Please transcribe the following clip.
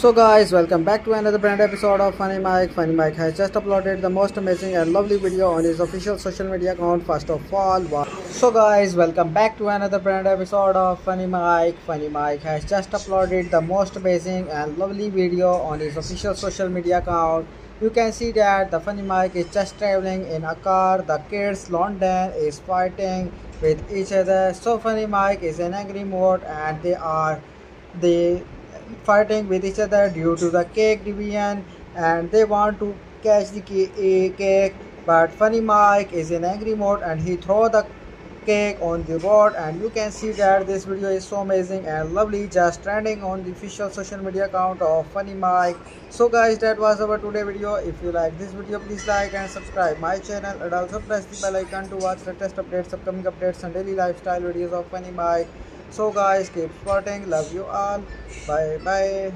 So guys, welcome back to another brand episode of Funny Mike. Funny Mike has just uploaded the most amazing and lovely video on his official social media account. First of all, wow. So guys, welcome back to another brand episode of Funny Mike. Funny Mike has just uploaded the most amazing and lovely video on his official social media account. You can see that the Funny Mike is just traveling in a car. The kids London is fighting with each other. So Funny Mike is in angry mode and they fighting with each other due to the cake division, and they want to catch the cake, but Funny Mike is in angry mode and he throw the cake on the road. And you can see that this video is so amazing and lovely, just trending on the official social media account of Funny Mike. So guys, that was our today video. If you like this video, please like and subscribe my channel, and also press the bell icon to watch the latest updates, upcoming updates and daily lifestyle videos of Funny Mike. So guys, keep sporting, love you all, bye bye.